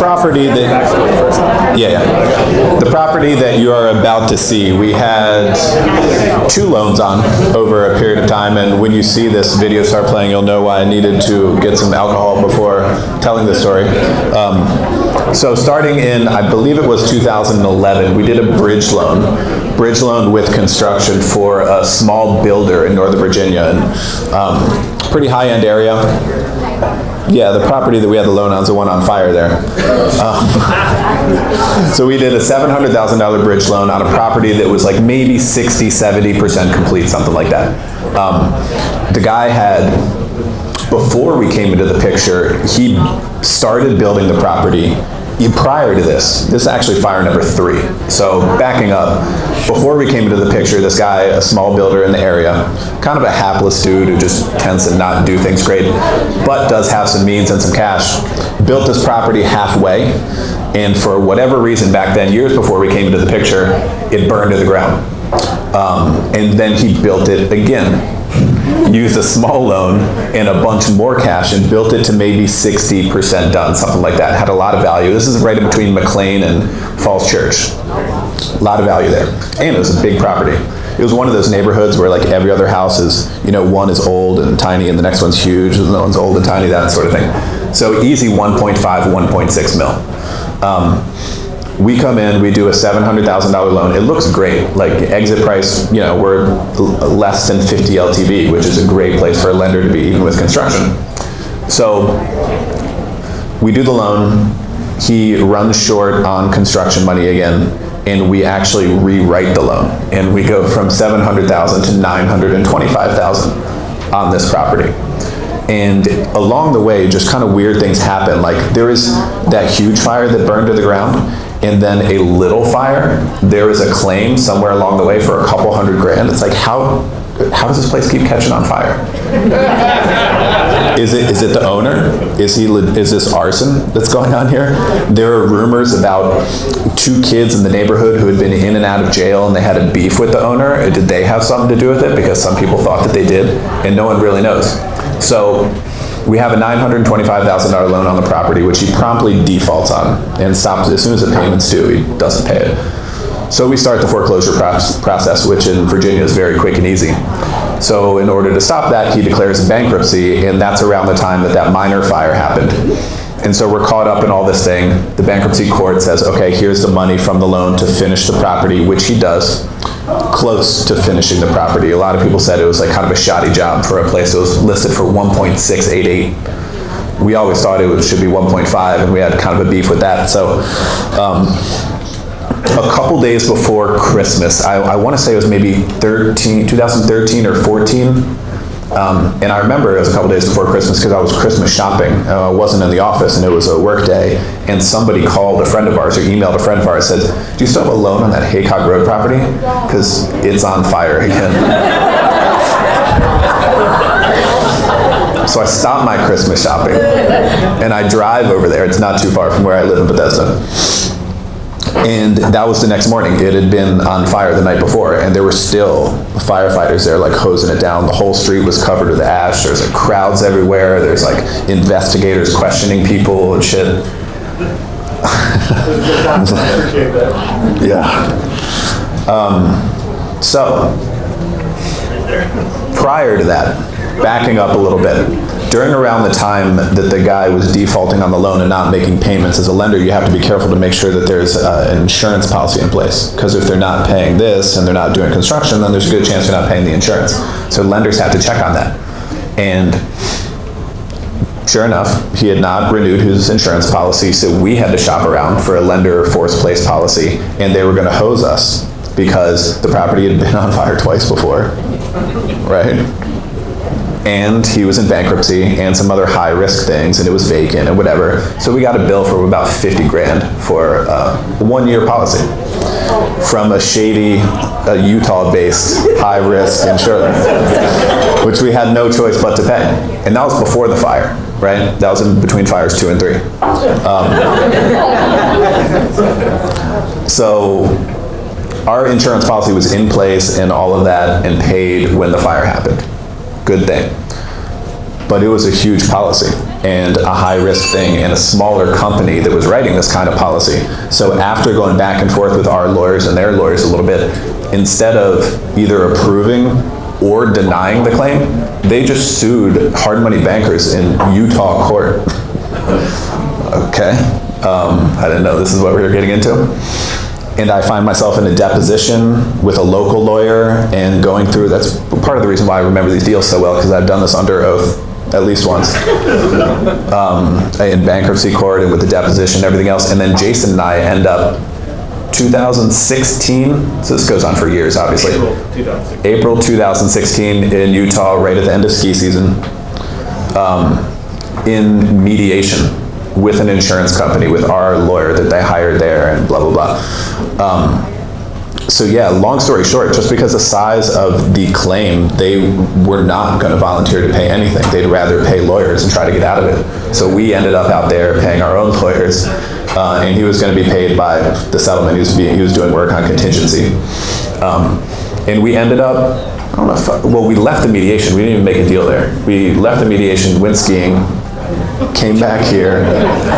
property that, the property that you are about to see, we had 2 loans on over a period of time, and when you see this video start playing, you'll know why I needed to get some alcohol before telling the story. So starting in, I believe it was 2011, we did a bridge loan with construction for a small builder in Northern Virginia, and pretty high-end area. Yeah, the property that we had the loan on is the one on fire there. So we did a $700,000 bridge loan on a property that was like maybe 60, 70% complete, something like that. The guy had, before we came into the picture, he started building the property. Prior to this is actually fire number 3. So backing up, before we came into the picture, this guy, a small builder in the area, kind of a hapless dude who just tends to not do things great, but does have some means and some cash, built this property halfway, and for whatever reason back then, years before we came into the picture, it burned to the ground. And then he built it again. Used a small loan and a bunch more cash and built it to maybe 60% done, something like that. Had a lot of value. This is right in between McLean and Falls Church. A lot of value there. And it was a big property. It was one of those neighborhoods where like every other house is, one is old and tiny and the next one's huge and the one's old and tiny, that sort of thing. So easy 1.5, 1.6 mil. We come in, we do a $700,000 loan. It looks great. Like exit price, we're less than 50 LTV, which is a great place for a lender to be, even with construction. So we do the loan. He runs short on construction money again, and we actually rewrite the loan. And we go from $700,000 to $925,000 on this property. And along the way, just kind of weird things happen. Like there is that huge fire that burned to the ground, and then a little fire. There is a claim somewhere along the way for a couple $100,000. It's like, how does this place keep catching on fire? Is it the owner? Is this arson that's going on here? There are rumors about 2 kids in the neighborhood who had been in and out of jail and they had a beef with the owner. Did they have something to do with it? Because some people thought that they did, and no one really knows. So we have a $925,000 loan on the property, which he promptly defaults on and stops as soon as the payment's due. He doesn't pay it. So we start the foreclosure process, which in Virginia is very quick and easy. So in order to stop that, he declares bankruptcy, and that's around the time that minor fire happened. And so we're caught up in all this thing. The bankruptcy court says, okay, here's the money from the loan to finish the property, which he does. Close to finishing the property. A lot of people said it was like kind of a shoddy job for a place that was listed for 1.688. We always thought it should be 1.5, and we had kind of a beef with that. So a couple days before Christmas, I want to say it was maybe 2013 or 14, and I remember it was a couple days before Christmas because I was Christmas shopping. I wasn't in the office, and it was a work day, and somebody called a friend of ours or emailed a friend of ours, said, do you still have a loan on that Haycock Road property? Because it's on fire again. So I stopped my Christmas shopping, and I drive over there. It's not too far from where I live in Bethesda. And that was the next morning. It had been on fire the night before, and there were still firefighters there like hosing it down. The whole street was covered with ash. There's like crowds everywhere. There's like investigators questioning people and shit. Yeah. So, prior to that, backing up a little bit, during around the time that the guy was defaulting on the loan and not making payments, as a lender, you have to be careful to make sure that there's an insurance policy in place. Because if they're not paying this and they're not doing construction, then there's a good chance they're not paying the insurance. So lenders have to check on that. And sure enough, he had not renewed his insurance policy, so we had to shop around for a lender forced place policy, and they were going to hose us because the property had been on fire twice before, right? And he was in bankruptcy and some other high risk things, and it was vacant and whatever. So we got a bill for about 50 grand for a 1-year policy from a shady Utah-based high risk insurance, which we had no choice but to pay. And that was before the fire, right? That was in between fires 2 and 3. So our insurance policy was in place and all of that and paid when the fire happened. Good thing. but it was a huge policy and a high-risk thing and a smaller company that was writing this kind of policy. So after going back and forth with our lawyers and their lawyers a little bit, instead of either approving or denying the claim, they just sued hard money bankers in Utah court. Okay, I didn't know this is what we were getting into. And I find myself in a deposition with a local lawyer and going through, that's part of the reason why I remember these deals so well, because I've done this under oath at least once, in bankruptcy court and with the deposition and everything else. And then Jason and I end up 2016, so this goes on for years, obviously. April 2016 in Utah, right at the end of ski season, in mediation with an insurance company, with our lawyer that they hired there, and blah, blah, blah. So yeah, long story short, just because the size of the claim, they were not going to volunteer to pay anything. They'd rather pay lawyers and try to get out of it. So we ended up out there paying our own lawyers, and he was going to be paid by the settlement. He was doing work on contingency. And we ended up, I don't know if, well, we left the mediation. We didn't even make a deal there. We left the mediation, went skiing, came back here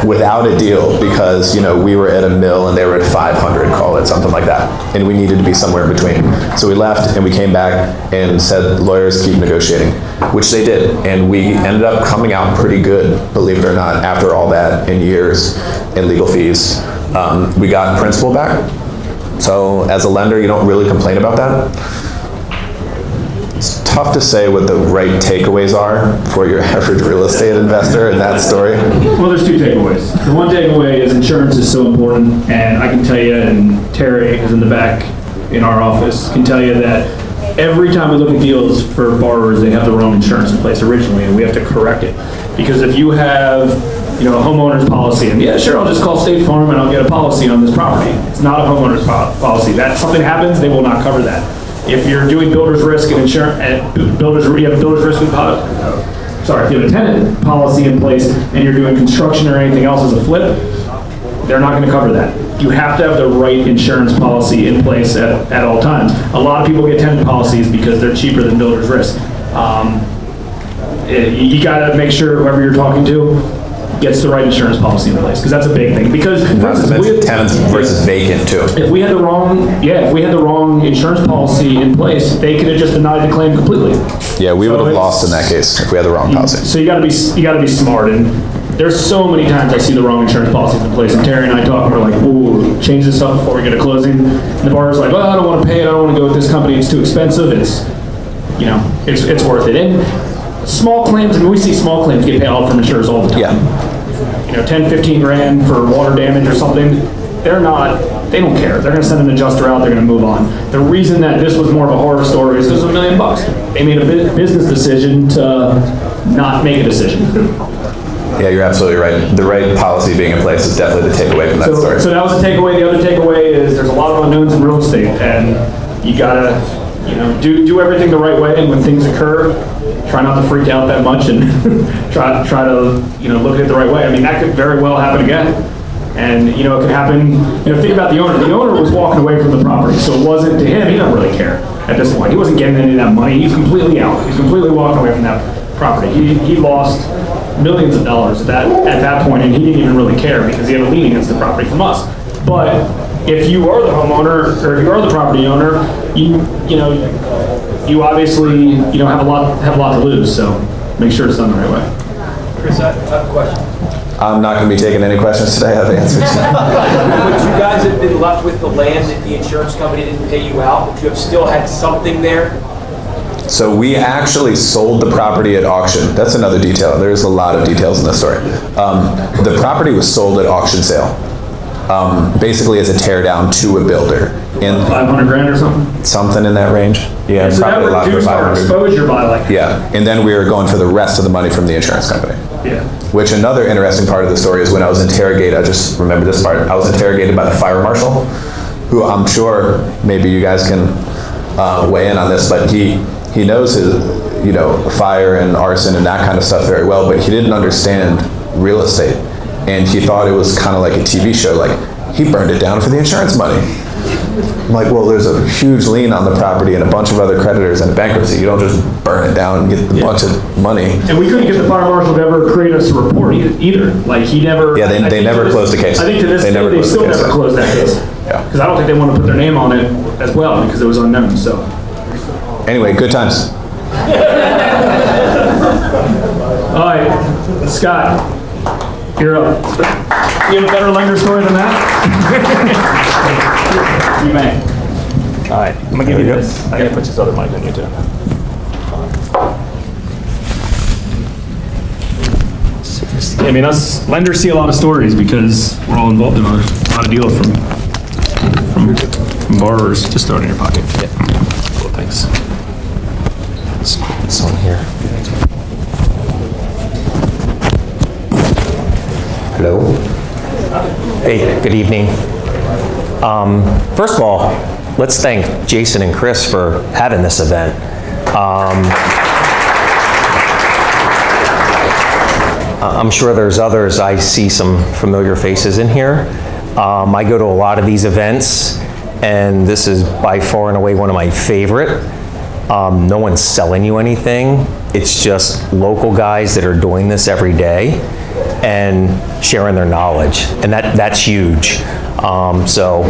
without a deal because, you know, we were at a mill and they were at 500, call it, something like that. And we needed to be somewhere in between. So we left and we came back and said, lawyers, keep negotiating, which they did. And we ended up coming out pretty good, believe it or not, after all that in years and legal fees. We got principal back. So as a lender, you don't really complain about that. It's tough to say what the right takeaways are for your average real estate investor in that story. Well, there's two takeaways. The one takeaway is insurance is so important, and I can tell you, and Terry is in the back in our office, can tell you that every time we look at deals for borrowers, they have the wrong insurance in place originally, and we have to correct it. Because if you have, you know, a homeowner's policy, and yeah, sure, I'll just call State Farm and I'll get a policy on this property. It's not a homeowner's policy. That something happens, they will not cover that. If you're doing builder's risk and insurance, you have builder's risk and if you have a tenant policy in place and you're doing construction or anything else as a flip, they're not going to cover that. You have to have the right insurance policy in place at all times. A lot of people get tenant policies because they're cheaper than builder's risk. You got to make sure whoever you're talking to gets the right insurance policy in place, because that's a big thing. Because not to mention tenants versus vacant too. If we had the wrong insurance policy in place, they could have just denied the claim completely. Yeah, we would have lost in that case if we had the wrong policy. So you got to be smart. And there's so many times I see the wrong insurance policies in place, and Terry and I talk, and we're like, ooh, change this up before we get a closing. And the borrower's like, well, I don't want to pay it. I don't want to go with this company. It's too expensive. It's, you know, it's worth it. And small claims, I mean, we see small claims get paid out from insurers all the time. Yeah. You know, 10, 15 grand for water damage or something. They don't care. They're going to send an adjuster out. They're going to move on. The reason that this was more of a horror story is there's $1 million. They made a business decision to not make a decision. Yeah, you're absolutely right. The right policy being in place is definitely the takeaway from that story. So that was the takeaway. The other takeaway is there's a lot of unknowns in real estate, and you gotta, you know, do everything the right way. And when things occur, try not to freak out that much, and try to, you know, look at it the right way. I mean, that could very well happen again. And, you know, it could happen, you know, think about the owner. The owner was walking away from the property, so it wasn't, to him, he doesn't really care at this point. He wasn't getting any of that money. He's completely out. He's completely walking away from that property. He lost millions of dollars at that point, and he didn't even really care because he had a lien against the property from us. But if you are the homeowner, or if you are the property owner, you know, you obviously, you know, have a lot to lose, so make sure it's done the right way. Chris, I have a question. I'm not going to be taking any questions today. I have answers. Would you guys have been left with the land that the insurance company didn't pay you out? Would you have still had something there? So we actually sold the property at auction. That's another detail. There's a lot of details in this story. The property was sold at auction sale, basically as a tear down to a builder. And 500 grand or something? Something in that range. Yeah, so probably a lot for 500. Exposure by like. Yeah, and then we were going for the rest of the money from the insurance company. Yeah. Which another interesting part of the story is when I was interrogated, I just remember this part, I was interrogated by the fire marshal, who I'm sure maybe you guys can weigh in on this, but he knows his, you know, fire and arson and that kind of stuff very well, but he didn't understand real estate. And he thought it was kind of like a TV show, like he burned it down for the insurance money. I'm like, well, there's a huge lien on the property and a bunch of other creditors and a bankruptcy. You don't just burn it down and get a bunch of money. And we couldn't get the fire marshal to ever create us a report either. Like, he never... Yeah, they never closed the case. I think to this day, they still never closed that case. Yeah. Because I don't think they want to put their name on it as well, because it was unknown, so. Anyway, good times. All right, Scott, you're up. You have a better lender story than that? You may. All right, I'm gonna give you this. I gotta put this other mic on you too. I mean, us lenders see a lot of stories because we're all involved in a lot of deals from borrowers. Just throw it in your pocket. Yeah. Cool, thanks. This one here. Hello. Hey, good evening. First of all, let's thank Jason and Chris for having this event. I'm sure there's others. I see some familiar faces in here. I go to a lot of these events, and this is by far and away one of my favorite. No one's selling you anything. It's just local guys that are doing this every day and sharing their knowledge, and that's huge. So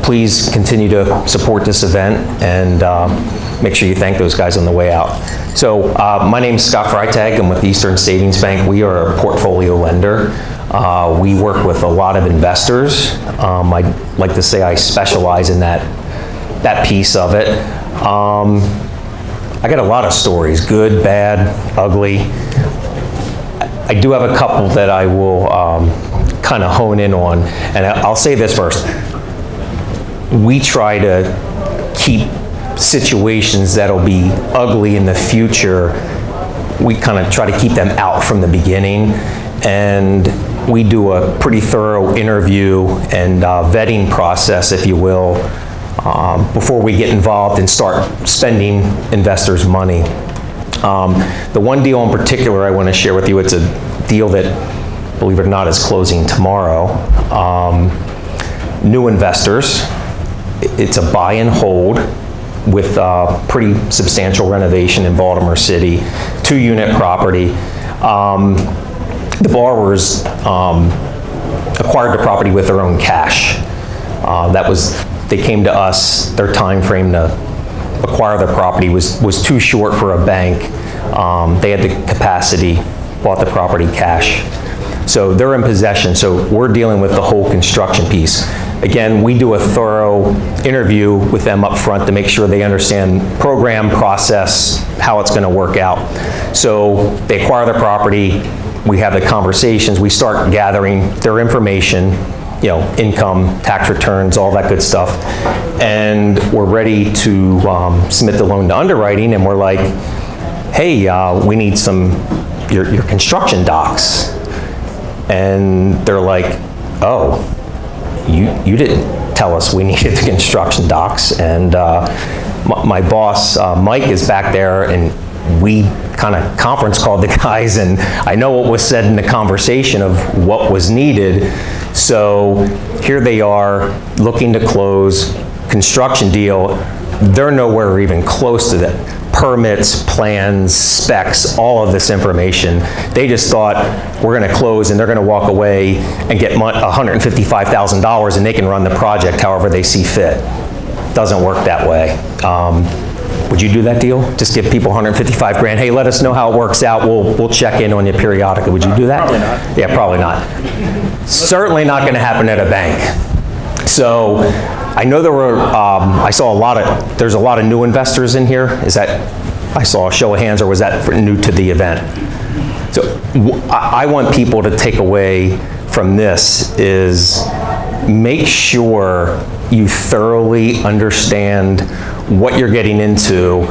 please continue to support this event and make sure you thank those guys on the way out. So my name's Scott Freitag. I'm with Eastern Savings Bank. We are a portfolio lender. We work with a lot of investors. I'd like to say I specialize in that piece of it. I got a lot of stories, good, bad, ugly. I do have a couple that I will kind of hone in on, and I'll say this first. We try to keep situations that'll be ugly in the future, we kind of try to keep them out from the beginning, and we do a pretty thorough interview and vetting process, if you will, before we get involved and start spending investors' money. The one deal in particular I want to share with you, it's a deal that, believe it or not, is closing tomorrow. New investors. It's a buy and hold with a pretty substantial renovation in Baltimore City, 2-unit property. The borrowers acquired the property with their own cash. They came to us, their time frame to acquire the property was too short for a bank. They had the capacity, bought the property cash. So they're in possession, so we're dealing with the whole construction piece. Again, we do a thorough interview with them up front to make sure they understand program, process, how it's going to work out. So they acquire the property, we have the conversations, we start gathering their information, you know, income, tax returns, all that good stuff. And we're ready to submit the loan to underwriting, and we're like, hey, we need your construction docs. And they're like, oh, you didn't tell us we needed the construction docs. And my boss, Mike, is back there, and we kind of conference called the guys, and I know what was said in the conversation of what was needed. So here they are looking to close, construction deal. They're nowhere even close to that. Permits, plans, specs, all of this information. They just thought we're going to close and they're going to walk away and get $155,000 and they can run the project however they see fit. Doesn't work that way. Would you do that deal? Just give people 155 grand. Hey, let us know how it works out. We'll check in on you periodically. Would you do that? Probably not. Yeah, probably not. Certainly not going to happen at a bank. So I know there were, there's a lot of new investors in here. Is that, I saw a show of hands, or was that new to the event? So I want people to take away from this is make sure you thoroughly understand what you're getting into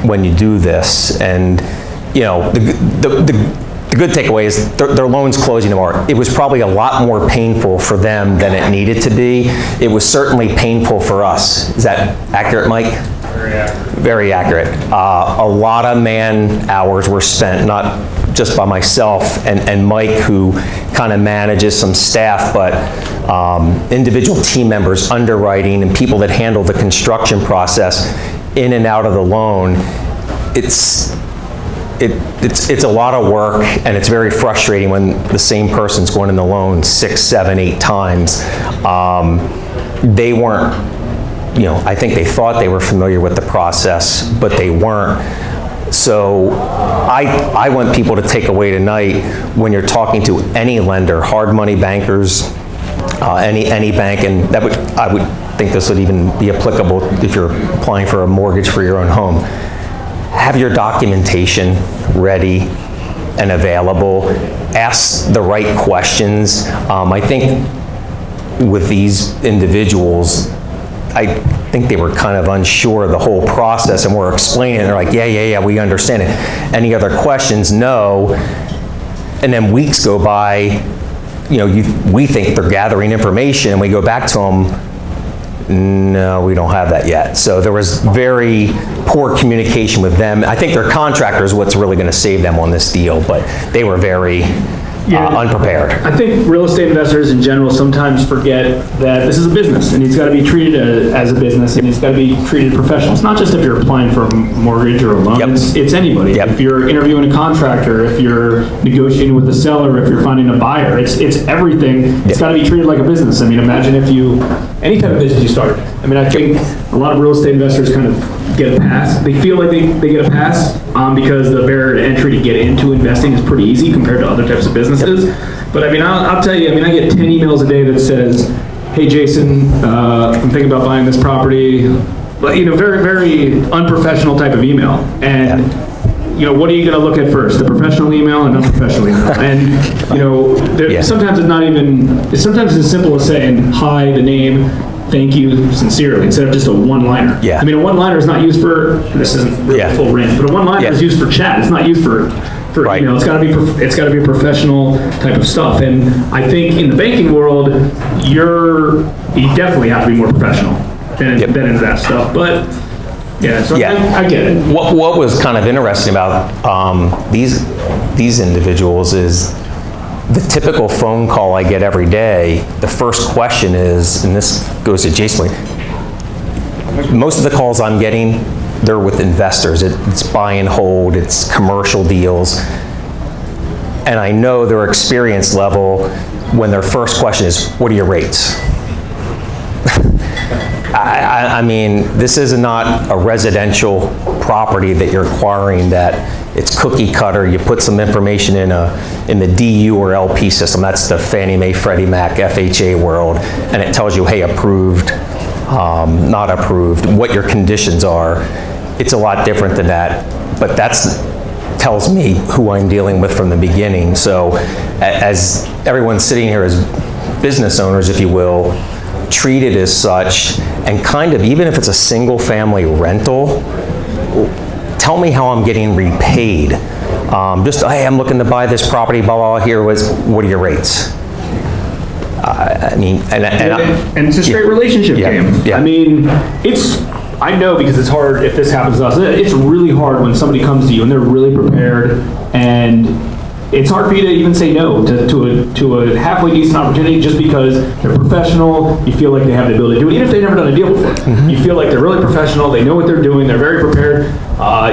when you do this. And you know, the good takeaway is their loan's closing tomorrow. It was probably a lot more painful for them than it needed to be. It was certainly painful for us. Is that accurate, Mike? Very accurate. Very accurate. A lot of man hours were spent, not just by myself and Mike, who kind of manages some staff, but individual team members, underwriting, and people that handle the construction process in and out of the loan. It's a lot of work, and it's very frustrating when the same person's going in the loan 6, 7, 8 times. They weren't, I think they thought they were familiar with the process, but they weren't. So I want people to take away tonight, when you're talking to any lender, hard money bankers, any bank, and I would think this would even be applicable if you're applying for a mortgage for your own home. Have your documentation ready and available. Ask the right questions. I think with these individuals, I think they were kind of unsure of the whole process, and we're explaining it. They're like, yeah, we understand it. Any other questions? No. And then weeks go by, we think they're gathering information, and we go back to them, no, we don't have that yet. So there was very poor communication with them. I think their contractor is what's really going to save them on this deal, but they were very unprepared. I think real estate investors in general sometimes forget that this is a business, and it's got to be treated as a business, and it's got to be treated professional. It's not just if you're applying for a mortgage or a loan. Yep. It's anybody. Yep. If you're interviewing a contractor, if you're negotiating with a seller, if you're finding a buyer, it's everything. It's got to be treated like a business. I mean, imagine if any type of business you started. I mean, I think a lot of real estate investors kind of get a pass. They feel like they get a pass because the barrier to entry to get into investing is pretty easy compared to other types of businesses. Yep. But I mean, I'll tell you, I get 10 emails a day that says, hey Jason, I'm thinking about buying this property. But very, very unprofessional type of email. And what are you going to look at first? The professional email and unprofessional email. And sometimes it's not even, sometimes it's as simple as saying, hi, the name, thank you, sincerely, instead of just a one-liner. Yeah. I mean, a one-liner is not used for, this isn't really full range, but a one-liner is used for chat. It's not used for right. It's got to be professional type of stuff. And I think in the banking world, you definitely have to be more professional than in that stuff. But I get it. What was kind of interesting about these individuals is the typical phone call I get every day, the first question is, and this goes to Jason, most of the calls I'm getting, they're with investors. It's buy and hold, it's commercial deals. And I know their experience level when their first question is, what are your rates? I mean, this is not a residential property that you're acquiring that it's cookie cutter. You put some information in the DU or LP system. That's the Fannie Mae, Freddie Mac, FHA world, and it tells you, hey, approved, not approved, what your conditions are. It's a lot different than that, but tells me who I'm dealing with from the beginning. So as everyone's sitting here as business owners, if you will, treat it as such, and kind of, even if it's a single family rental, tell me how I'm getting repaid. Just, hey, I'm looking to buy this property, blah, blah, here was, what are your rates? I mean, and it's a straight relationship game. Yeah. I mean, I know, because it's hard if this happens to us. It's really hard when somebody comes to you and they're really prepared, and it's hard for you to even say no to a halfway decent opportunity just because they're professional. You feel like they have the ability to do it, even if they've never done a deal before. Mm-hmm. You feel like they're really professional. They know what they're doing. They're very prepared.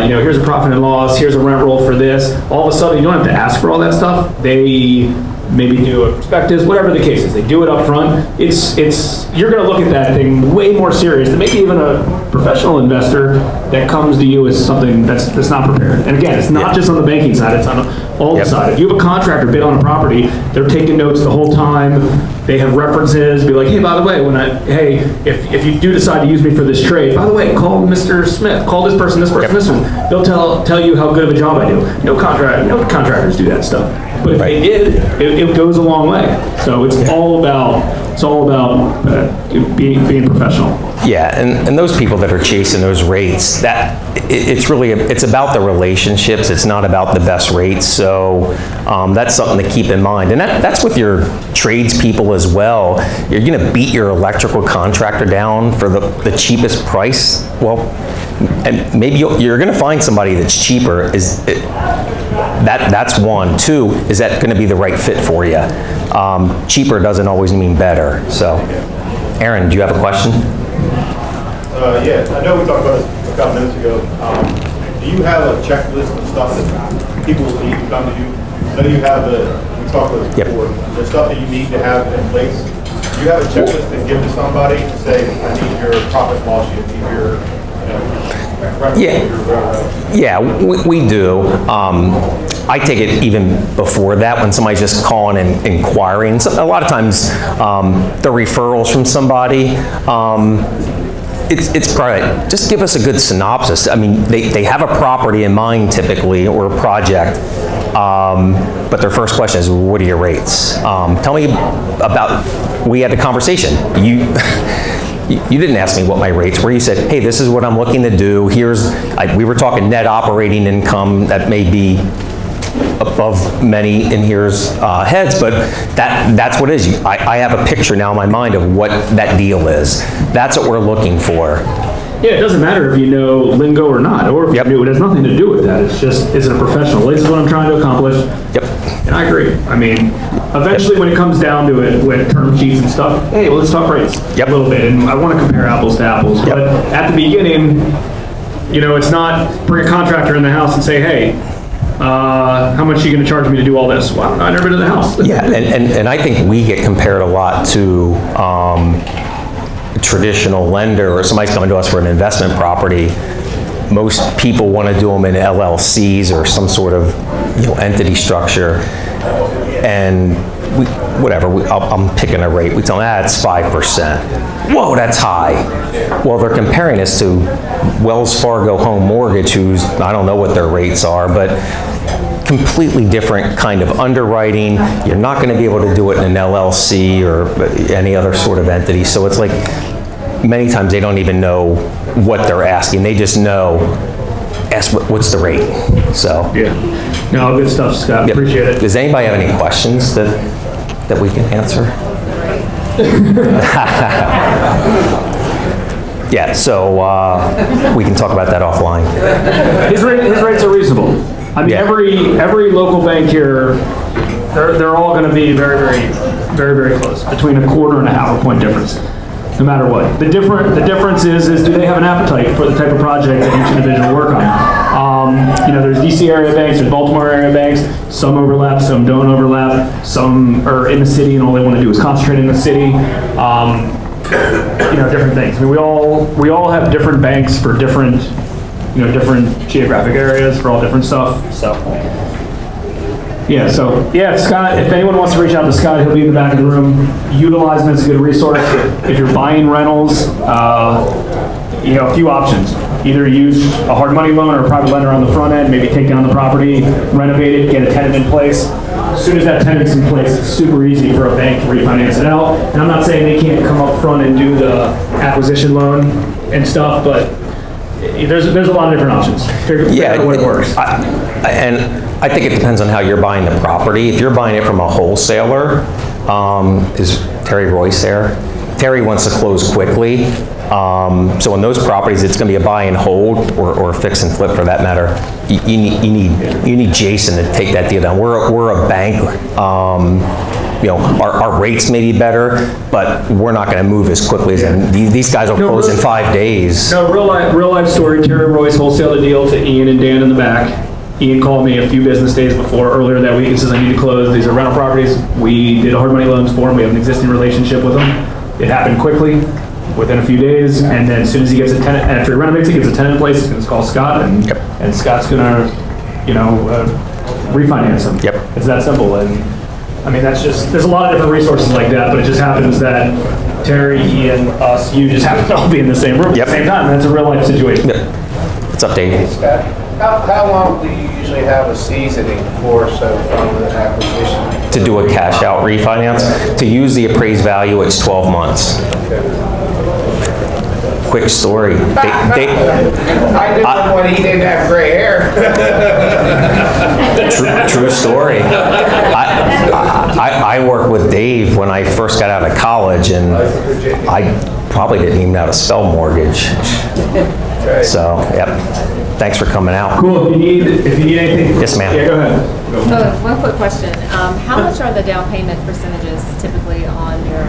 Here's a profit and loss. Here's a rent roll for this. All of a sudden, you don't have to ask for all that stuff. They maybe do a prospectus, whatever the case is. They do it up front. You're going to look at that thing way more serious than maybe even a professional investor that comes to you as something that's not prepared. And again, it's not just on the banking side, it's on all the side. If you have a contractor bid on a property, they're taking notes the whole time. They have references, be like, hey, by the way, if you do decide to use me for this trade, by the way, call Mr. Smith, call this person, this person, this one. They'll tell you how good of a job I do. No contractors do that stuff. But if they did, it goes a long way. So it's all about being professional. Yeah, and those people that are chasing those rates, it's about the relationships. It's not about the best rates. So that's something to keep in mind. And that's with your tradespeople as well. You're going to beat your electrical contractor down for the cheapest price. Well, and maybe you're going to find somebody that's cheaper. That's one. Two, is that going to be the right fit for you? Cheaper doesn't always mean better. So, Aaron, do you have a question? Yeah, I know we talked about this a couple minutes ago. Do you have a checklist of stuff that people need to come to you? I know you have we talked about this before, the stuff that you need to have in place. Do you have a checklist to give to somebody to say, I need your profit and loss sheet, I need your, Yeah, we do. I take it even before that when somebody's just calling and inquiring. So a lot of times the referrals from somebody, it's probably, just give us a good synopsis. I mean, they have a property in mind typically, or a project, but their first question is, what are your rates? Tell me about, we had a conversation. You didn't ask me what my rates were. You said, hey, this is what I'm looking to do. We were talking net operating income that may be above many in here's heads, but that's what it is. I have a picture now in my mind of what that deal is. That's what we're looking for. Yeah, it doesn't matter if you know lingo or not, or if you do. It has nothing to do with that. It's just, is it a professional? This is what I'm trying to accomplish. Yep. And I agree. I mean, eventually when it comes down to it, with term sheets and stuff, hey, well, let's talk rates a little bit. And I want to compare apples to apples. But at the beginning, you know, it's not bring a contractor in the house and say, hey, how much are you going to charge me to do all this? Well, I never been to the house. Yeah, and I think we get compared a lot to a traditional lender, or somebody's coming to us for an investment property. Most people want to do them in LLCs or some sort of entity structure, and I'm picking a rate. We tell them, it's 5%. Whoa, that's high. Well, they're comparing us to Wells Fargo Home Mortgage, who's, I don't know what their rates are, but completely different kind of underwriting. You're not going to be able to do it in an LLC or any other sort of entity. So it's like, many times they don't even know what they're asking. They just know, ask what's the rate. So yeah, no, good stuff, Scott. Appreciate it. Does anybody have any questions that we can answer? Yeah, so we can talk about that offline. His rates are reasonable. I mean, every local bank here, they're all going to be very, very, very, very close, between a quarter and a half a point difference, no matter what. The difference is do they have an appetite for the type of project that each individual work on? There's DC area banks, there's Baltimore area banks. Some overlap, some don't overlap. Some are in the city and all they want to do is concentrate in the city. Different things. I mean, we all have different banks for different, different geographic areas for all different stuff. So, Scott, if anyone wants to reach out to Scott, he'll be in the back of the room. Utilize him as a good resource. If you're buying rentals, a few options. Either use a hard money loan or a private lender on the front end, maybe take down the property, renovate it, get a tenant in place. As soon as that tenant's in place, it's super easy for a bank to refinance it out. And I'm not saying they can't come up front and do the acquisition loan and stuff, but there's a lot of different options. Figure out what works. I think it depends on how you're buying the property. If you're buying it from a wholesaler, is Terry Royce there? Terry wants to close quickly. So in those properties, it's going to be a buy and hold or fix and flip for that matter. You need Jason to take that deal down. We're a bank. Our rates may be better, but we're not going to move as quickly as them. These guys will close in 5 days. No, real life story. Terry Royce wholesaled a deal to Ian and Dan in the back. Ian called me a few business days earlier that week and says, I need to close. These are rental properties. We did hard money loans for them. We have an existing relationship with them. It happened quickly, within a few days, and then as soon as he gets a tenant, after he renovates, he gets a tenant in place, he's going to call Scott, and Scott's going to, refinance him. Yep. It's that simple. And I mean, there's a lot of different resources like that, but it just happens that Terry, Ian, us, you just happen to all be in the same room at the same time. That's a real life situation. Yep. It's updated. Scott, how long do you usually have a seasoning for from the acquisition? To do a cash out refinance? To use the appraised value, it's 12 months. Quick story. I did one when he didn't have gray hair. True story. I worked with Dave when I first got out of college, and I probably didn't even know how to spell mortgage. So, yep. Thanks for coming out. Cool. If you need anything. Yes, ma'am. Yeah, go ahead. One quick question. How much are the down payment percentages typically on your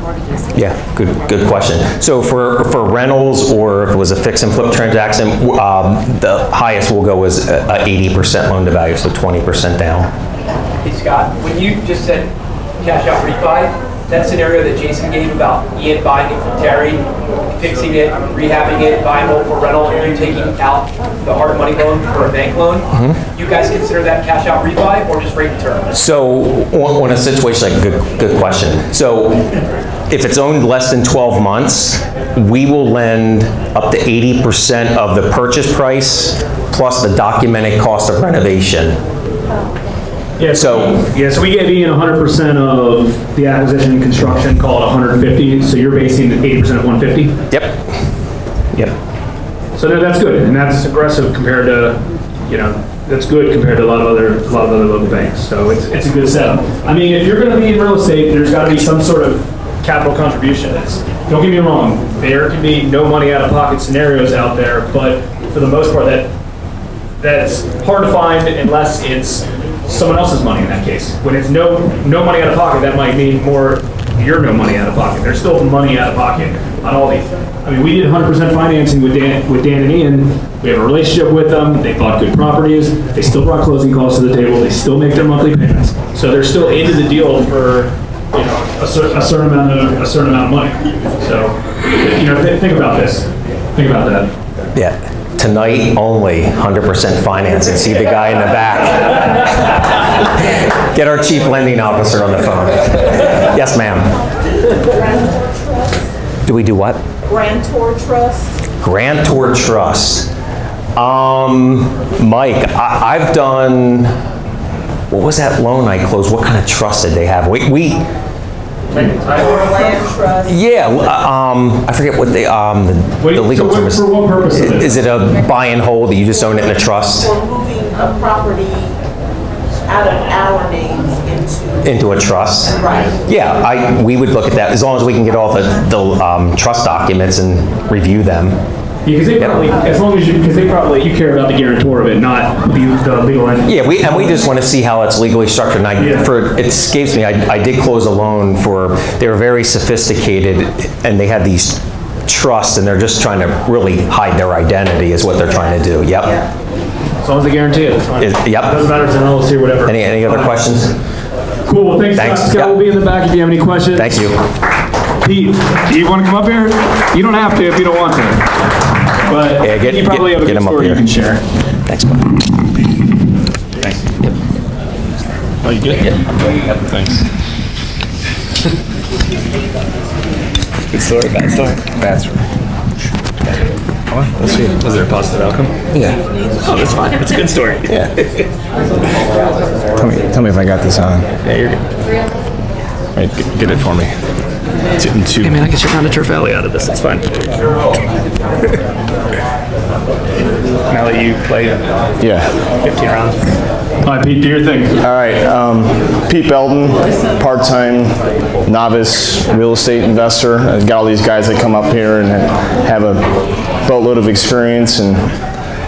mortgages? Yeah, good question. So for rentals, or if it was a fix and flip transaction, the highest we'll go is a 80% loan to value, so 20% down. Hey Scott, when you just said cash out refi, that scenario that Jason gave about Ian buying it from Terry, fixing it, rehabbing it, buying it for rental, and you taking out the hard money loan for a bank loan, you guys consider that cash out refi or just rate and term? So on a situation like, good question. So if it's owned less than 12 months, we will lend up to 80% of the purchase price plus the documented cost of renovation. Yeah, so we gave Ian 100% of the acquisition and construction, call it 150. So you're basing 80% of 150. Yep. So that's good, and that's aggressive compared to, that's good compared to a lot of other local banks. So it's a good setup. I mean, if you're going to be in real estate, there's got to be some sort of capital contribution. Don't get me wrong, there can be no money out of pocket scenarios out there, but for the most part, that's hard to find unless it's someone else's money in that case. When it's no money out of pocket, that might mean more you're no money out of pocket. There's still money out of pocket on all these. I mean, we did 100% financing with Dan and Ian. We have a relationship with them. They bought good properties. They still brought closing costs to the table. They still make their monthly payments. So they're still into the deal for a certain amount of money. So think about this. Think about that. Yeah. Tonight only, 100% financing. See the guy in the back. Get our chief lending officer on the phone. Yes, ma'am. Do we do what? Grantor Trust. Grantor Trust. Mike, I've done, what was that loan I closed? What kind of trust did they have? Land trust. Yeah, I forget what the legal term is. For what purpose is it? Is it a buy and hold that you just own it in a trust? We're moving a property out of our names into a trust? Right. Yeah, we would look at that as long as we can get all the trust documents and review them. Yeah, because they probably, as long as you care about the guarantor of it, not the legal entity. Yeah, we just want to see how it's legally structured. And it escapes me, I did close a loan they were very sophisticated, and they had these trusts, and they're just trying to really hide their identity is what they're trying to do. Yep. As long as they guarantee it, it's fine. Yep. Doesn't matter if it's an LLC or whatever. Any other questions? Cool, well, thanks. Scott will be in the back if you have any questions. Thank you. Pete, do you want to come up here? You don't have to if you don't want to. But yeah, you probably have a good story you can share. Thanks, bud. Thanks. Yep. Oh, you good? Yeah. Yep. Thanks. Good story, bad story? Bad story. Let's see. Was there a positive outcome? Yeah. Oh, that's fine. It's a good story. Yeah. Tell me if I got this on. Yeah, you're good. Right, get it for me. Hey man, I can check on the Turf Alley out of this. It's fine. Now that you played 15 rounds. All right, Pete, do your thing. All right, Pete Belton, part-time novice real estate investor. I've got all these guys that come up here and have a boatload of experience, and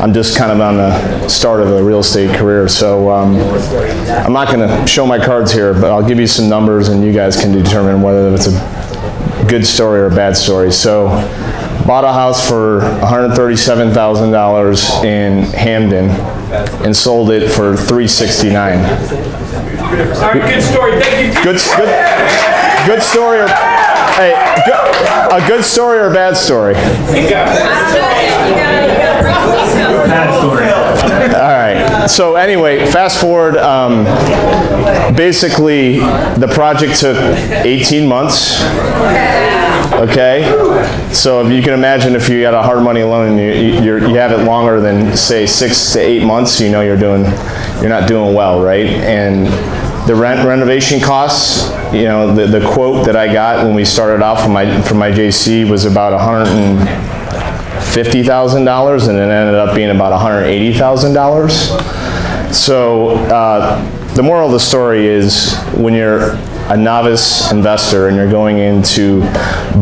I'm just kind of on the start of a real estate career. So I'm not going to show my cards here, but I'll give you some numbers, and you guys can determine whether it's a good story or a bad story. So bought a house for $137,000 in Hamden and sold it for $369,000. All right, good story. Thank you. Good story or a good story or a bad story? Bad story. All right. So anyway, fast forward. Basically, the project took 18 months. Okay. So if you can imagine, if you got a hard money loan and you have it longer than say 6 to 8 months, you're not doing well, right? And the renovation costs, the quote that I got when we started off from my JC was about $150,000, and it ended up being about $180,000. So the moral of the story is, when you're a novice investor and you're going into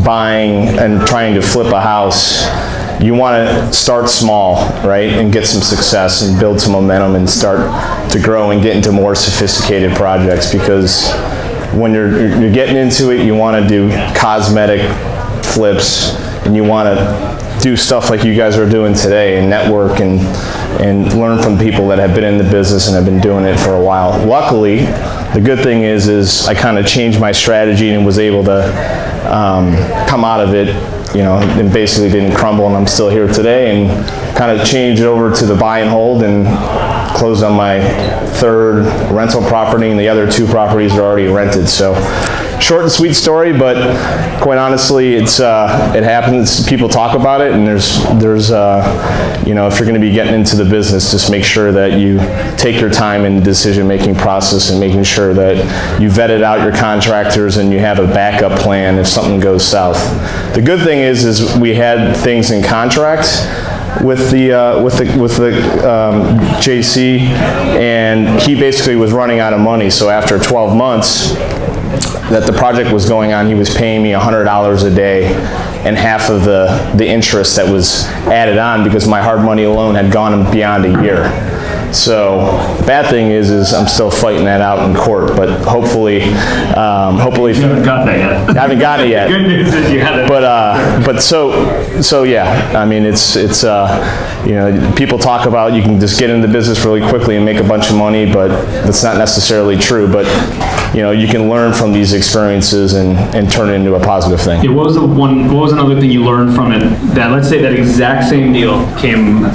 buying and trying to flip a house, you want to start small, right, and get some success and build some momentum and start to grow and get into more sophisticated projects, because when you're getting into it, you want to do cosmetic flips and you want to do stuff like you guys are doing today and network and learn from people that have been in the business and have been doing it for a while. Luckily, the good thing is I kind of changed my strategy and was able to come out of it, you know, and basically didn't crumble, and I'm still here today, and kind of changed over to the buy and hold and closed on my third rental property, and the other 2 properties are already rented. So short and sweet story, but quite honestly, it happens. People talk about it, and there's you know, if you're going to be getting into the business, just make sure that you take your time in the decision-making process and making sure that you vetted out your contractors and you have a backup plan if something goes south. The good thing is we had things in contract with the JC, and he basically was running out of money. So after 12 months that the project was going on, he was paying me $100 a day and half of the interest that was added on, because my hard money loan had gone beyond a year. So the bad thing is I'm still fighting that out in court, but hopefully You haven't gotten that yet. I haven't gotten it yet. Good news is you haven't. But so yeah, I mean, it's you know, people talk about you can just get into the business really quickly and make a bunch of money, but that's not necessarily true. But you know, you can learn from these experiences and turn it into a positive thing. Yeah, what was another thing you learned from it? That, let's say that exact same deal came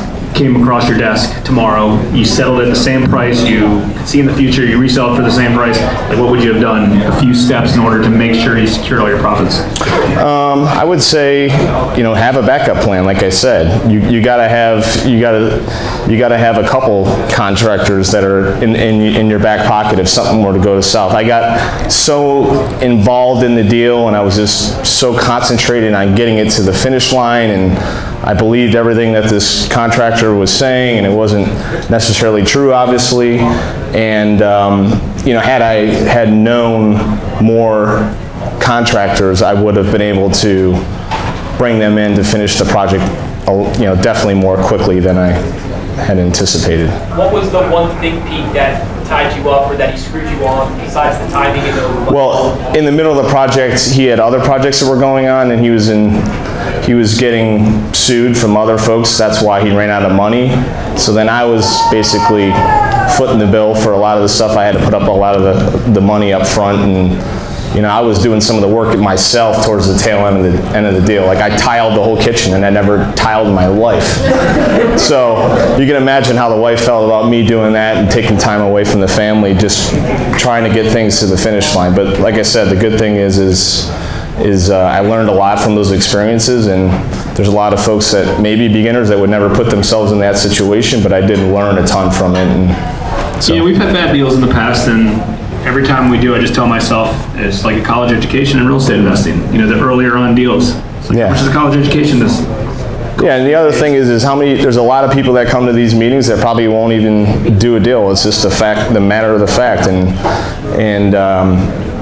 across your desk tomorrow, you settled at the same price, you see in the future, you resell it for the same price, like what would you have done? A few steps in order to make sure you secured all your profits? I would say, you know, have a backup plan. Like I said, you gotta have a couple contractors that are in your back pocket if something were to go south. I got so involved in the deal and I was just so concentrated on getting it to the finish line, and I believed everything that this contractor was saying, and it wasn't necessarily true, obviously. And you know, had I had known more contractors, I would have been able to bring them in to finish the project, you know, definitely more quickly than I had anticipated. What was the one thing, Pete, that tied you up or that he screwed you on besides the timing and the... Well, in the middle of the project, he had other projects that were going on, and he was getting sued from other folks. That's why he ran out of money. So then I was basically footing the bill for a lot of the stuff. I had to put up a lot of the money up front, and you know, I was doing some of the work myself towards the tail end of the deal. Like, I tiled the whole kitchen, and I never tiled in my life. So you can imagine how the wife felt about me doing that and taking time away from the family, just trying to get things to the finish line. But like I said, the good thing is I learned a lot from those experiences, and there's a lot of folks that may be beginners that would never put themselves in that situation, but I did learn a ton from it. And so. Yeah, we've had bad deals in the past, and every time we do, I just tell myself it's like a college education in real estate investing. You know, the earlier on deals. It's like, yeah. How much is a college education? Yeah, and the other thing is how many, there's a lot of people that come to these meetings that probably won't even do a deal. It's just the matter of the fact. And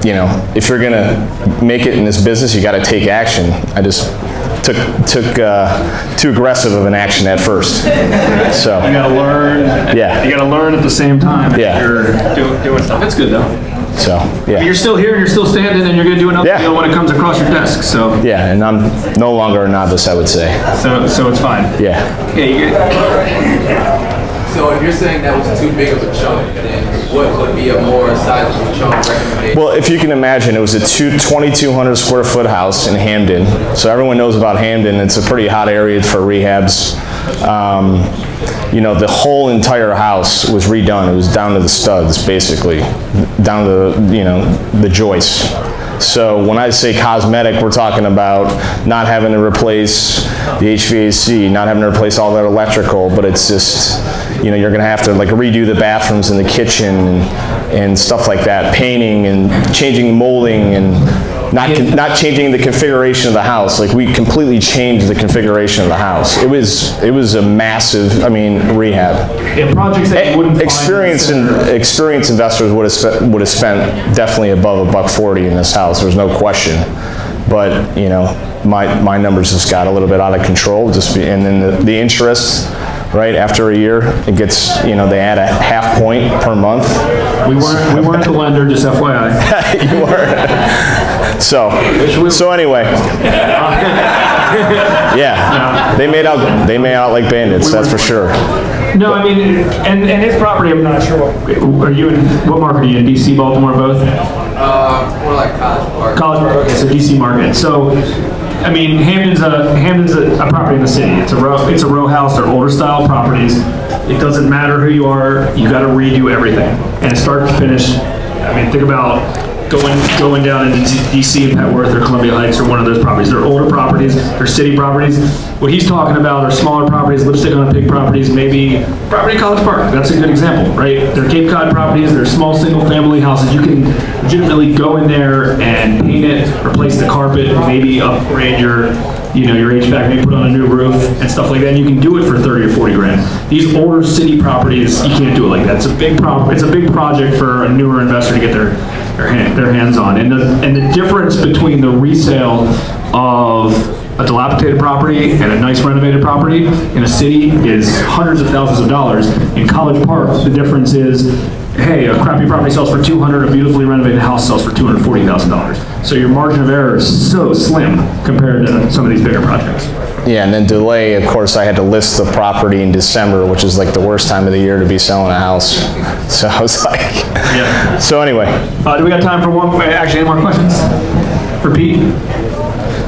you know, if you're gonna make it in this business, you gotta take action. I just took too aggressive of an action at first. So you gotta learn. Yeah. You gotta learn at the same time. Yeah. You're doing stuff. It's good though. So yeah. But you're still here, you're still standing, and you're going to do another deal when it comes across your desk. So yeah, and I'm no longer a novice, I would say. So it's fine. Yeah. Okay. So if you're saying that was too big of a chunk, then what would be a more sizable chunk recommendation? Well, if you can imagine, it was a 2,200 square foot house in Hamden. So everyone knows about Hamden. It's a pretty hot area for rehabs. You know, the whole entire house was redone. It was down to the studs, basically, down to, you know, the joists. So when I say cosmetic, we're talking about not having to replace the HVAC, not having to replace all that electrical, but it's just, you know, you're gonna have to like redo the bathrooms and the kitchen and stuff like that, painting and changing molding and not changing the configuration of the house. Like, we completely changed the configuration of the house. It was a massive, I mean, rehab. Yeah, projects that you wouldn't experienced investors would have spent definitely above $140 in this house. There's no question. But, you know, my numbers just got a little bit out of control. And then the interest, right, after a year, it gets, you know, they add a half point per month. We weren't the lender, just FYI. You weren't. So anyway. Yeah, they made out like bandits, that's for sure. No, I mean, and his property, I'm not sure, what market are you in, DC, Baltimore, both? More like College Park. College Park, okay, so DC market. So, I mean, Hamden's a property in the city. It's a row house. They're older style properties. It doesn't matter who you are. You got to redo everything, and start to finish. I mean, think about going down into DC and Petworth or Columbia Heights or one of those properties. They're older properties. They're city properties. What he's talking about are smaller properties, lipstick on a pig properties, maybe property College Park. That's a good example, right? They're Cape Cod properties. They're small single family houses. You can legitimately go in there and paint it, replace the carpet, maybe upgrade your HVAC, maybe put on a new roof and stuff like that. And you can do it for 30 or 40 grand. These older city properties, you can't do it like that. It's a big project for a newer investor to get their hands on. And the difference between the resale of a dilapidated property and a nice renovated property in a city is hundreds of thousands of dollars. In College Park, the difference is, hey, a crappy property sells for $200,000, a beautifully renovated house sells for $240,000. So your margin of error is so slim compared to some of these bigger projects. Yeah, and then delay, of course, I had to list the property in December, which is like the worst time of the year to be selling a house. So I was like, yeah. So anyway. Do we got time for any more questions? For Pete?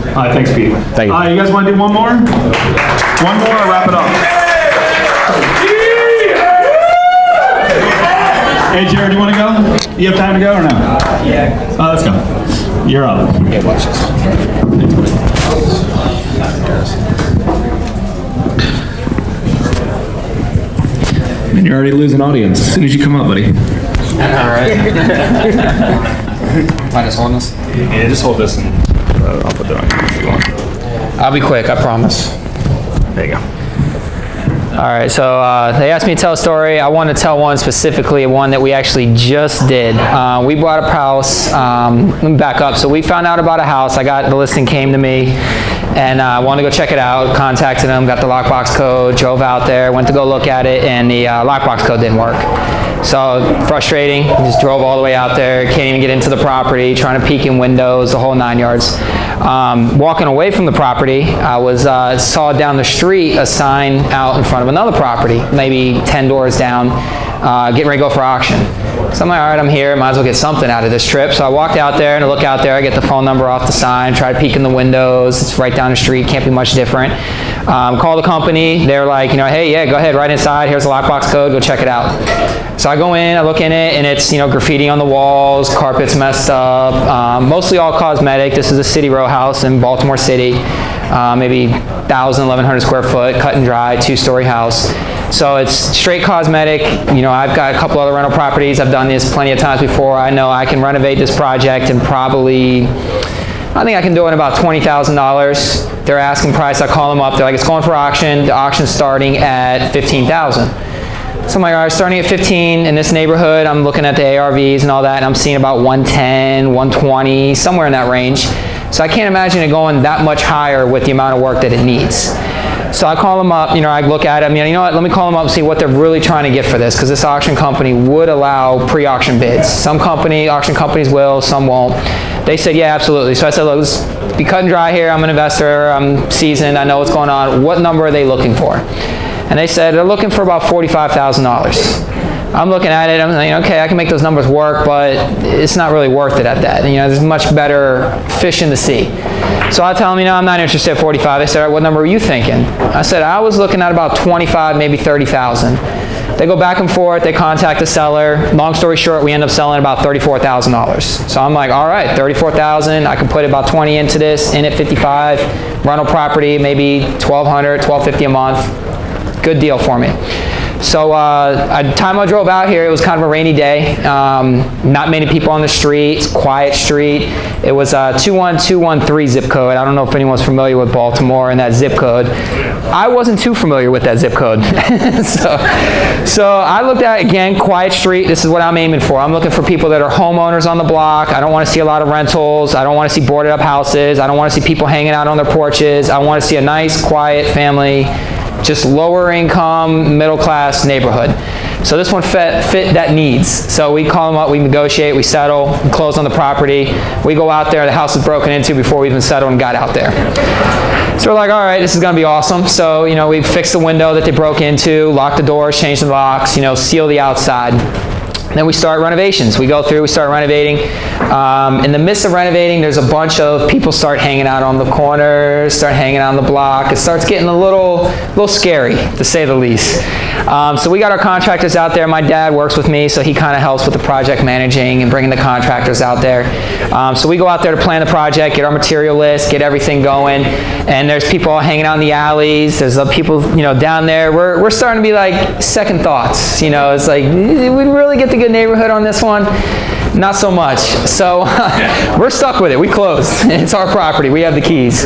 All right, thanks, Pete. Thank you. You guys want to do one more? One more or wrap it up? Hey, Jared, you want to go? You have time to go or no? Yeah. Let's go. You're up. Yeah, watch this. And you're already losing audience as soon as you come up, buddy. All right. Mind us holding this? Yeah, just hold this and I'll put that on you if you want. I'll be quick, I promise. There you go. All right, so they asked me to tell a story. I want to tell one specifically, one that we actually just did. We bought a house. Let me back up. So we found out about a house. The listing came to me, and I wanted to go check it out. Contacted them, got the lockbox code, drove out there, went to go look at it, and the lockbox code didn't work. So frustrating. Just drove all the way out there. Can't even get into the property. Trying to peek in windows, the whole 9 yards. Walking away from the property, I saw down the street a sign out in front of another property, maybe 10 doors down, getting ready to go for auction. So I'm like, all right, I'm here, might as well get something out of this trip. So I walked out there, and I look out there, I get the phone number off the sign, try to peek in the windows, it's right down the street, can't be much different. Call the company, they're like, hey, yeah, go ahead, right inside, here's the lockbox code, go check it out. So I go in, I look in it, and it's, graffiti on the walls, carpet's messed up, mostly all cosmetic. This is a city row house in Baltimore City, maybe 1,000, 1,100 square foot, cut and dry, 2-story house. So it's straight cosmetic. I've got a couple other rental properties. I've done this plenty of times before. I know I can renovate this project and probably, I think I can do it in about $20,000. Their asking price, I call them up. They're like, it's going for auction. The auction's starting at $15,000. So I'm like, all right, starting at 15 in this neighborhood, I'm looking at the ARVs and all that, and I'm seeing about 110, 120, somewhere in that range. So I can't imagine it going that much higher with the amount of work that it needs. So I call them up, I look at them, you know what, let me call them up and see what they're really trying to get for this, because this auction company would allow pre-auction bids. Some auction companies will, some won't. They said, yeah, absolutely. So I said, look, let's be cut and dry here. I'm an investor, I'm seasoned, I know what's going on. What number are they looking for? And they said, they're looking for about $45,000. I'm looking at it, I'm like, okay, I can make those numbers work, but it's not really worth it at that. There's much better fish in the sea. So I tell them, I'm not interested at 45. They said, all right, what number were you thinking? I said, I was looking at about 25, maybe 30,000. They go back and forth, they contact the seller. Long story short, we end up selling about $34,000. So I'm like, all right, 34,000, I can put about 20 into this, in at 55, rental property, maybe $1,200, $1,250 a month. Good deal for me. So time I drove out here, it was kind of a rainy day. Not many people on the street. It's a quiet street. It was 21213 zip code. I don't know if anyone's familiar with Baltimore and that zip code. I wasn't too familiar with that zip code. so I looked at, again, quiet street. This is what I'm aiming for. I'm looking for people that are homeowners on the block. I don't want to see a lot of rentals. I don't want to see boarded up houses. I don't want to see people hanging out on their porches. I want to see a nice, quiet family, just lower income, middle class neighborhood. So this one fit that needs. So we call them up, we negotiate, we settle, we close on the property. We go out there, the house is broken into before we even settled and got out there. So we're like, all right, this is gonna be awesome. So, you know, we fixed the window that they broke into, locked the doors, changed the locks, you know, seal the outside. Then we start renovations. We go through, we start renovating. In the midst of renovating, there's a bunch of people start hanging out on the corners, start hanging out on the block. It starts getting a little scary, to say the least. So we got our contractors out there. My dad works with me, so he kind of helps with the project managing and bringing the contractors out there. So we go out there to plan the project, get our material list, get everything going. And there's people all hanging out in the alleys. There's people, you know, down there. We're starting to be like second thoughts. You know, it's like, did we really get the good neighborhood on this one? Not so much. So we're stuck with it. We closed. It's our property. We have the keys.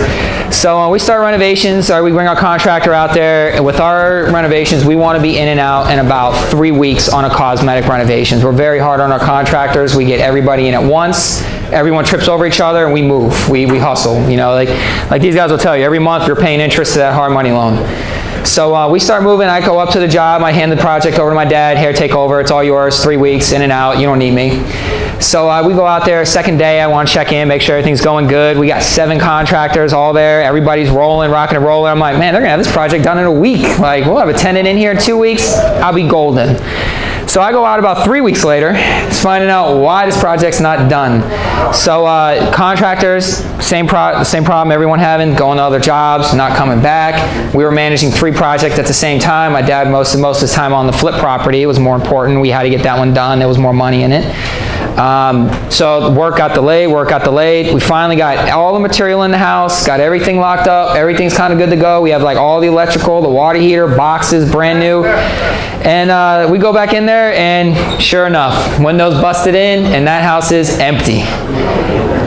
So we start renovations. We bring our contractor out there. And with our renovations, we want to be in and out in about 3 weeks on a cosmetic renovations. We're very hard on our contractors. We get everybody in at once. Everyone trips over each other and we move. We hustle. You know, like these guys will tell you, every month you're paying interest to that hard money loan. So we start moving. I go up to the job. I hand the project over to my dad. Here, take over. It's all yours. 3 weeks, in and out. You don't need me. So we go out there. Second day, I want to check in, make sure everything's going good. We got 7 contractors all there. Everybody's rolling, rocking and rolling. I'm like, man, they're going to have this project done in a week. Like, we'll have a tenant in here in 2 weeks. I'll be golden. So I go out about 3 weeks later, finding out why this project's not done. So contractors, same problem everyone having, going to other jobs, not coming back. We were managing 3 projects at the same time. My dad most of his time on the flip property. It was more important. We had to get that one done. There was more money in it. So work got delayed. We finally got all the material in the house, got everything locked up. Everything's kind of good to go. We have like all the electrical, the water heater, boxes, brand new. And we go back in there and sure enough, windows busted in and that house is empty.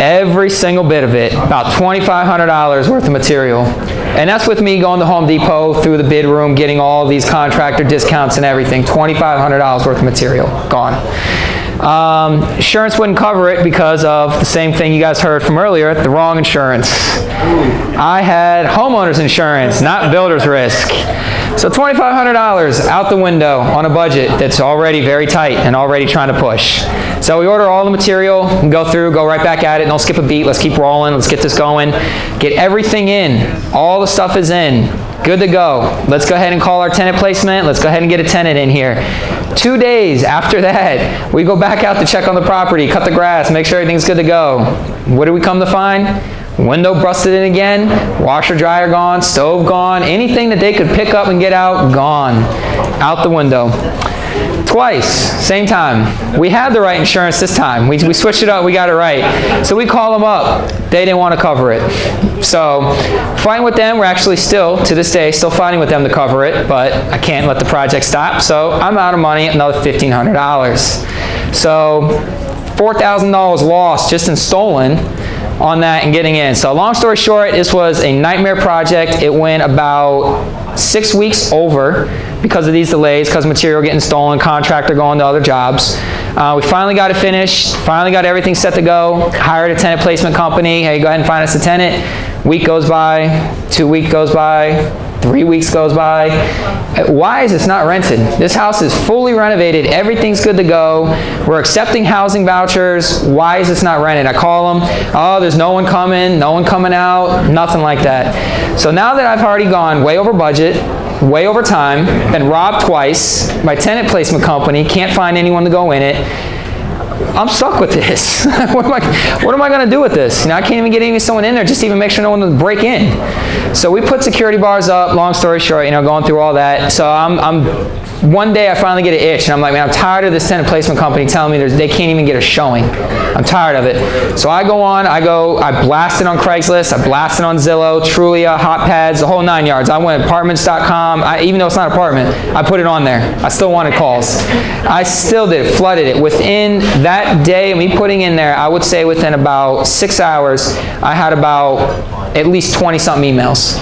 Every single bit of it, about $2,500 worth of material. And that's with me going to Home Depot through the bid room, getting all these contractor discounts and everything. $2,500 worth of material gone. Insurance wouldn't cover it because of the same thing you guys heard from earlier, the wrong insurance. I had homeowner's insurance, not builder's risk. So $2,500 out the window on a budget that's already very tight and already trying to push. So we order all the material, and go through, go right back at it, don't skip a beat, let's keep rolling, let's get this going. Get everything in, all the stuff is in, good to go. Let's go ahead and call our tenant placement, let's go ahead and get a tenant in here. 2 days after that, we go back out to check on the property, cut the grass, make sure everything's good to go. What do we come to find? Window busted in again, washer dryer gone, stove gone, anything that they could pick up and get out, gone. Out the window. Twice, same time. We had the right insurance this time. We switched it up, we got it right. So we call them up. They didn't want to cover it. So fighting with them, we're actually still, to this day, still fighting with them to cover it, but I can't let the project stop, so I'm out of money, another $1,500. So $4,000 lost just in stolen on that and getting in. So long story short, this was a nightmare project. It went about 6 weeks over because of these delays, because material getting stolen, contractor going to other jobs. We finally got it finished, finally got everything set to go, hired a tenant placement company. Hey, go ahead and find us a tenant. Week goes by, 2 weeks goes by, 3 weeks goes by. Why is this not rented? This house is fully renovated. Everything's good to go. We're accepting housing vouchers. Why is this not rented? I call them. Oh, there's no one coming, no one coming out, nothing like that. So now that I've already gone way over budget, way over time, been robbed twice, my tenant placement company can't find anyone to go in it. I'm stuck with this. what am I going to do with this? You know, I can't even get someone in there just to even make sure no one will break in. So we put security bars up. Long story short, you know, going through all that. So one day I finally get an itch, and I'm like, man, I'm tired of this tenant placement company telling me they can't even get a showing. I'm tired of it. So I go on, I blast it on Craigslist, I blast it on Zillow, Trulia, Hot Pads, the whole 9 yards. I went apartments.com, even though it's not an apartment, I put it on there. I still wanted calls. I still did, flooded it. Within that day, me putting in there, I would say within about 6 hours, I had about at least 20-something emails,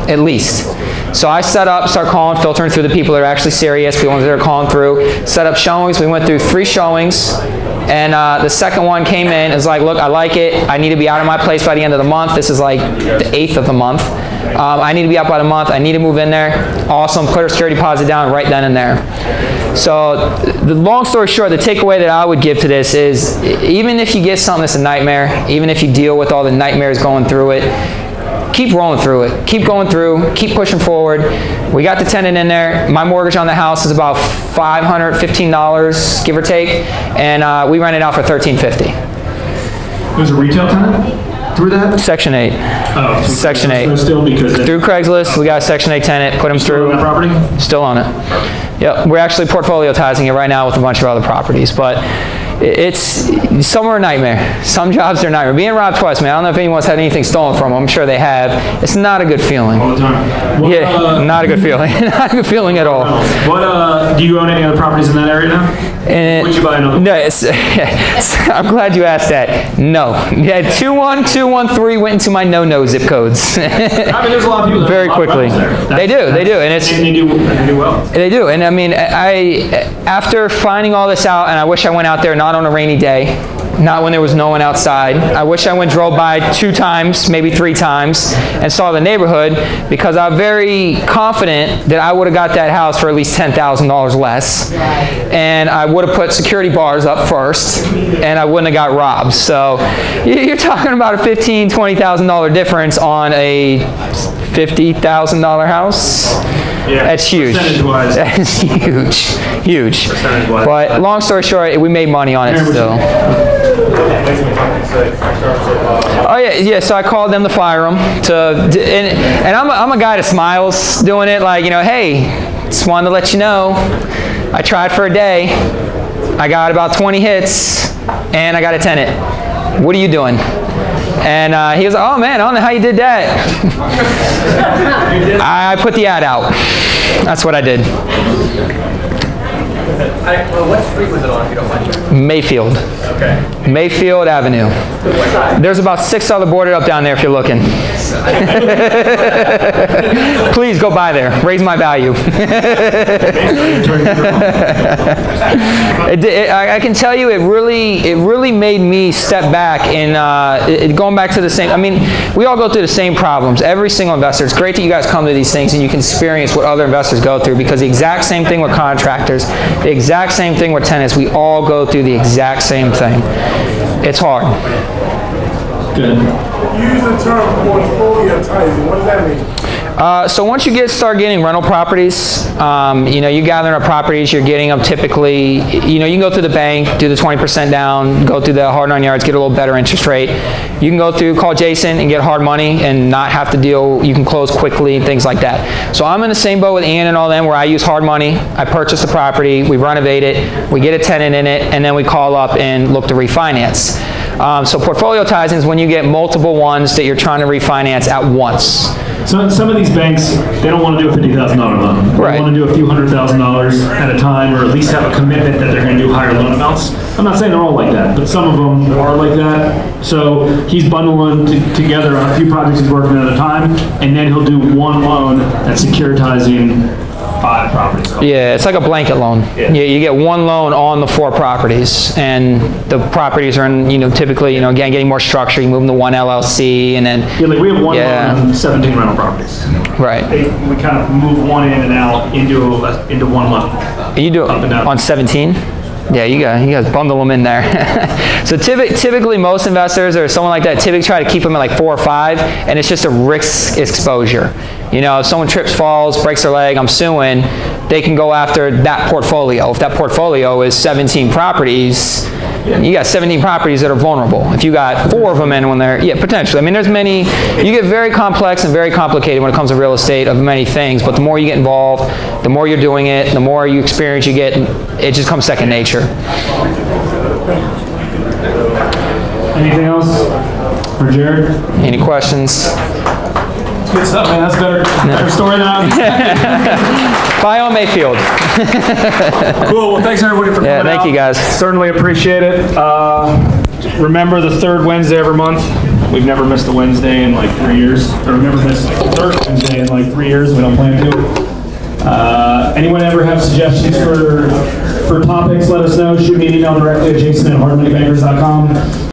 at least. So I set up, start calling, filtering through the people that are actually serious, people that are calling through, set up showings. We went through 3 showings, and the second one came in. It was like, look, I like it. I need to be out of my place by the end of the month. This is like the 8th of the month. I need to be out by the month. I need to move in there. Awesome. Put her security deposit down right then and there. So the long story short, the takeaway that I would give to this is, even if you get something that's a nightmare, even if you deal with all the nightmares going through it, keep rolling through it. Keep going through. Keep pushing forward. We got the tenant in there. My mortgage on the house is about $515, give or take, and we rent it out for $1,350. It was a retail tenant through that? Section 8. Oh, Section 8. So still because through Craigslist, we got a Section 8 tenant. Put him through. On the property? Still on it. Yep. We're actually portfolio-tizing it right now with a bunch of other properties, but some are a nightmare. Some jobs are a nightmare. Being robbed twice, man. I don't know if anyone's had anything stolen from them. I'm sure they have. It's not a good feeling. All the time. What, not a good feeling. Not a good feeling at all. What? Do you own any other properties in that area now? Would you buy another? No. I'm glad you asked that. No. Yeah, 21213 went into my no-no zip codes. I mean, there's a lot of people that very quickly. They do, and it's they do well. They do, and I mean, after finding all this out, and I wish I went out there not on a rainy day, not when there was no one outside. I wish I drove by 2 times, maybe 3 times, and saw the neighborhood, because I'm very confident that I would have got that house for at least $10,000 less, and I would have put security bars up first, and I wouldn't have got robbed. So you're talking about a $15,000, $20,000 difference on a $50,000 house. Yeah, that's huge. Percentage-wise. That's huge. Percentage-wise. But long story short, we made money on it still. Oh yeah. So I called them to fire them. And I'm a guy that smiles doing it. Like, you know, hey, just wanted to let you know, I tried for a day. I got about 20 hits, and I got a tenant. What are you doing? And he was like, oh man, I don't know how you did that. I put the ad out. That's what I did. What street was it on, if you don't mind? Mayfield. Okay. Mayfield Avenue. There's about 6 other boarded up down there if you're looking. Please go by there. Raise my value. I can tell you, it really made me step back and going back to the same. I mean, we all go through the same problems. Every single investor. It's great that you guys come to these things and you can experience what other investors go through, because the exact same thing with contractors, the exact same thing with tenants. We all go through the exact same thing. It's hard. Good. You use the term portfolio tizing. What does that mean? So once you start getting rental properties, you know, you gather up properties, you're getting them typically, you know, you can go through the bank, do the 20% down, go through the hard 9 yards, get a little better interest rate. You can go through, call Jason and get hard money and not have to deal, you can close quickly and things like that. So I'm in the same boat with Ian and all them, where I use hard money. I purchase the property, we renovate it, we get a tenant in it, and then we call up and look to refinance. So portfolio tizing is when you get multiple ones that you're trying to refinance at once. So some of these banks, they don't want to do a $50,000 loan. They want to do a few $100,000 at a time, or at least have a commitment that they're going to do higher loan amounts. I'm not saying they're all like that, but some of them are like that. So he's bundling together on a few projects he's working on at a time, and then he'll do one loan that's securitizing 5 properties. Yeah, it's like a blanket loan. Yeah, you get one loan on the 4 properties, and the properties are in, you know, typically, you know, again, getting more structure. You move them to one LLC, and then like we have one loan on 17 rental properties. Right. We kind of move one in and out into one loan. You do it on 17? Yeah, you guys bundle them in there. So typically most investors or someone like that typically try to keep them at like 4 or 5, and it's just a risk exposure. You know, if someone trips, falls, breaks their leg, I'm suing, they can go after that portfolio. If that portfolio is 17 properties, You got 17 properties that are vulnerable. If you got 4 of them in when they're, yeah, potentially. I mean, there's many, you get very complex and very complicated when it comes to real estate of many things, but the more you get involved, the more you're doing it, the more you experience you get, it just comes second nature. Anything else for Jared? Any questions? Good stuff, man. That's better story than I was expecting. Buy on Mayfield. Cool. Well, thanks everybody for coming out. Thank you guys. Certainly appreciate it. Remember the third Wednesday every month. We've never missed a Wednesday in like 3 years. Or we've never missed the third Wednesday in like 3 years. We don't plan to. Anyone ever have suggestions for topics? Let us know. Shoot me an email directly at jason@hardmoneybankers.com.